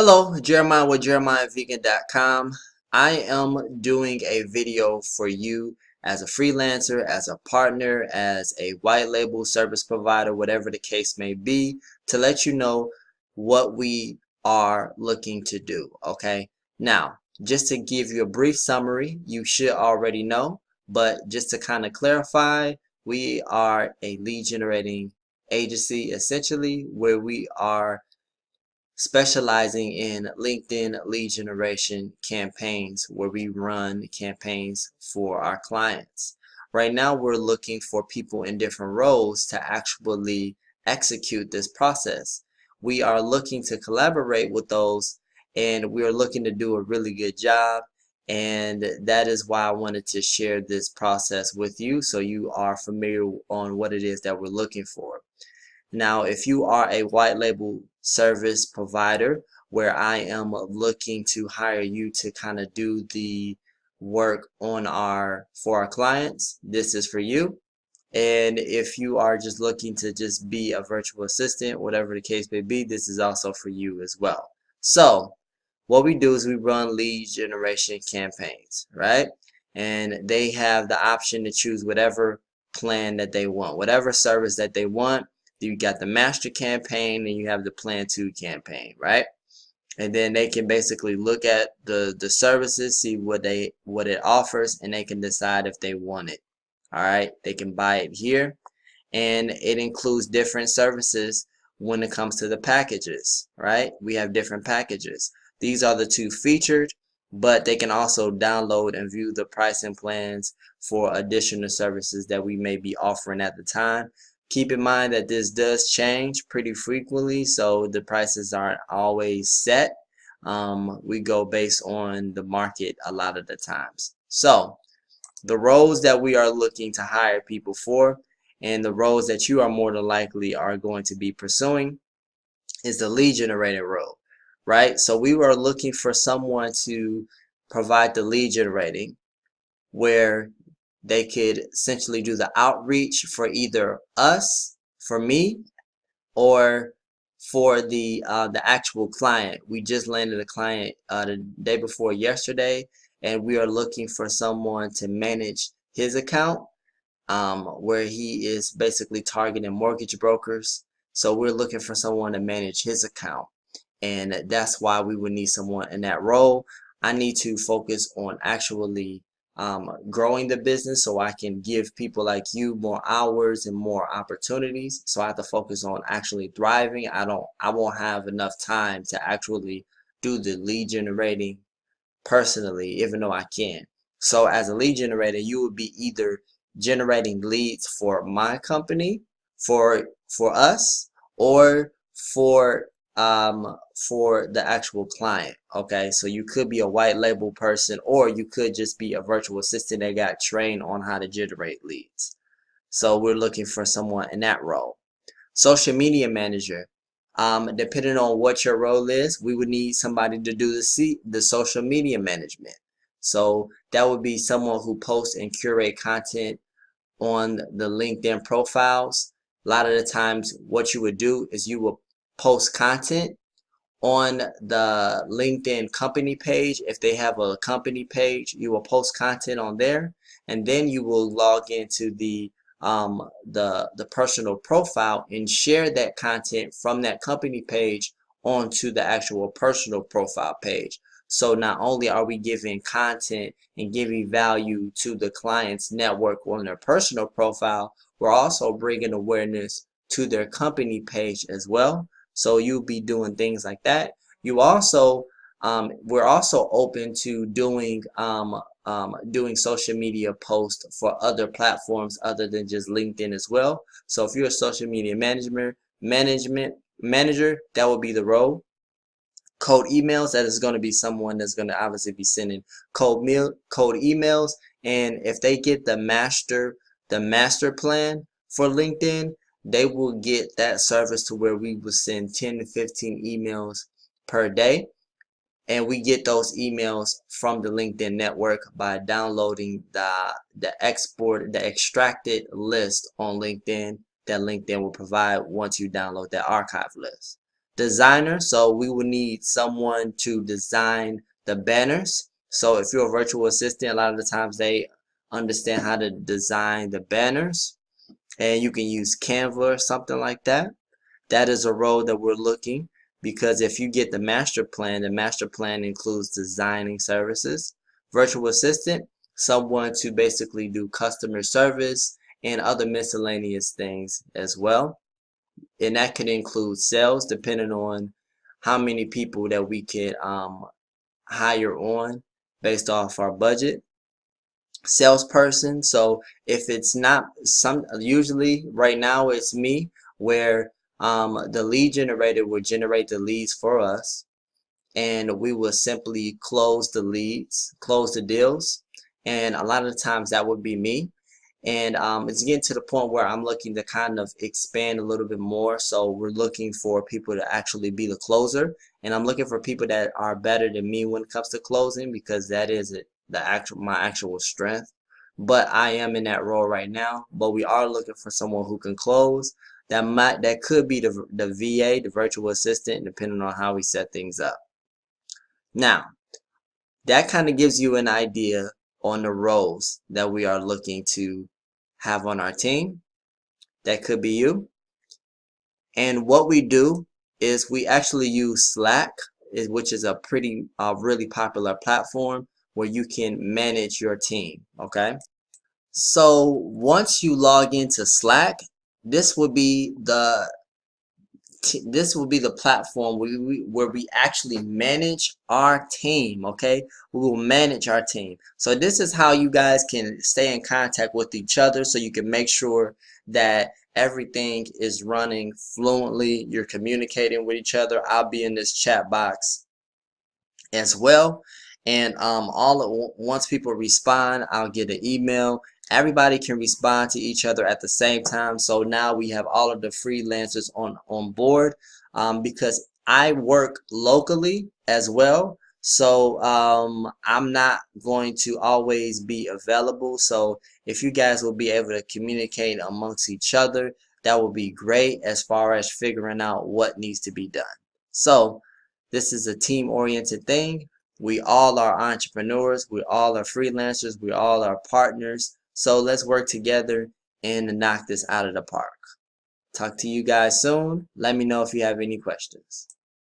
Hello, Jeremiah with JeremiahVegan.com. I am doing a video for you as a freelancer, as a partner, as a white label service provider, whatever the case may be, to let you know what we are looking to do. Okay, now just to give you a brief summary, you should already know, but just to kind of clarify, we are a lead generating agency essentially, where we are specializing in LinkedIn lead generation campaigns, where we run campaigns for our clients. Right now, we're looking for people in different roles to actually execute this process. We are looking to collaborate with those, and we are looking to do a really good job. And that is why I wanted to share this process with you, so you are familiar on what it is that we're looking for. Now, if you are a white label service provider where I am looking to hire you to kind of do the work on for our clients, this is for you. And if you are just looking to just be a virtual assistant, whatever the case may be, this is also for you as well. So what we do is we run lead generation campaigns, right? And they have the option to choose whatever plan that they want, whatever service that they want. You got the master campaign and you have the plan 2 campaign, right? And then they can basically look at the services, see what it offers, and they can decide if they want it. All right, they can buy it here, and it includes different services when it comes to the packages, right? We have different packages. These are the 2 featured, but they can also download and view the pricing plans for additional services that we may be offering at the time. Keep in mind that this does change pretty frequently, so the prices aren't always set. We go based on the market a lot of the times. So the roles that we are looking to hire people for, and the roles that you are more than likely are going to be pursuing, is the lead generator role, right? So we were looking for someone to provide the lead generating, where they could essentially do the outreach for either us, for me, or for the actual client. We just landed a client the day before yesterday, and we are looking for someone to manage his account, where he is basically targeting mortgage brokers. So we're looking for someone to manage his account, and that's why we would need someone in that role. I need to focus on actually growing the business, so I can give people like you more hours and more opportunities. So I have to focus on actually thriving. I won't have enough time to actually do the lead generating personally, even though I can. So as a lead generator, you would be either generating leads for my company, for us, or for the actual client. Okay, so you could be a white label person, or you could just be a virtual assistant that got trained on how to generate leads. So we're looking for someone in that role. Social media manager. Depending on what your role is, we would need somebody to do the social media management. So that would be someone who posts and curate content on the LinkedIn profiles. A lot of the times what you would do is you will post content on the LinkedIn company page. If they have a company page, you will post content on there, and then you will log into the personal profile and share that content from that company page onto the actual personal profile page. So not only are we giving content and giving value to the client's network on their personal profile, we're also bringing awareness to their company page as well. So you'll be doing things like that. You also, we're also open to doing social media posts for other platforms other than just LinkedIn as well. So if you're a social media manager, that will be the role. Cold emails, that is going to be someone that's going to obviously be sending cold emails, and if they get the master plan for LinkedIn, they will get that service to where we will send 10 to 15 emails per day, and we get those emails from the LinkedIn network by downloading the extracted list on LinkedIn that LinkedIn will provide once you download that archive list. designer, so we will need someone to design the banners. So if you're a virtual assistant, a lot of the times they understand how to design the banners, and you can use Canva or something like that. That is a role that we're looking, because if you get the master plan includes designing services. Virtual assistant, someone to basically do customer service and other miscellaneous things as well. And that can include sales, depending on how many people that we can hire on based off our budget. Salesperson, so if it's not usually right now it's me, where the lead generator will generate the leads for us, and we will simply close the leads, close the deals, and a lot of the times that would be me. And it's getting to the point where I'm looking to kind of expand a little bit more, so we're looking for people to actually be the closer, and I'm looking for people that are better than me when it comes to closing, because that is my actual strength. But I am in that role right now, but we are looking for someone who can close. That could be the VA, the virtual assistant, depending on how we set things up. Now, that kind of gives you an idea on the roles that we are looking to have on our team. That could be you. And what we do is we actually use Slack, which is a really popular platform where you can manage your team. Okay, so once you log into Slack, this will be the platform where we actually manage our team. Okay, we will manage our team. So this is how you guys can stay in contact with each other, so you can make sure that everything is running fluently, you're communicating with each other. I'll be in this chat box as well, and once people respond, I'll get an email. Everybody can respond to each other at the same time, so now we have all of the freelancers on board, because I work locally as well, so I'm not going to always be available. So if you guys will be able to communicate amongst each other, that will be great as far as figuring out what needs to be done. So this is a team-oriented thing. We all are entrepreneurs, we all are freelancers, we all are partners. So let's work together and knock this out of the park. Talk to you guys soon. Let me know if you have any questions.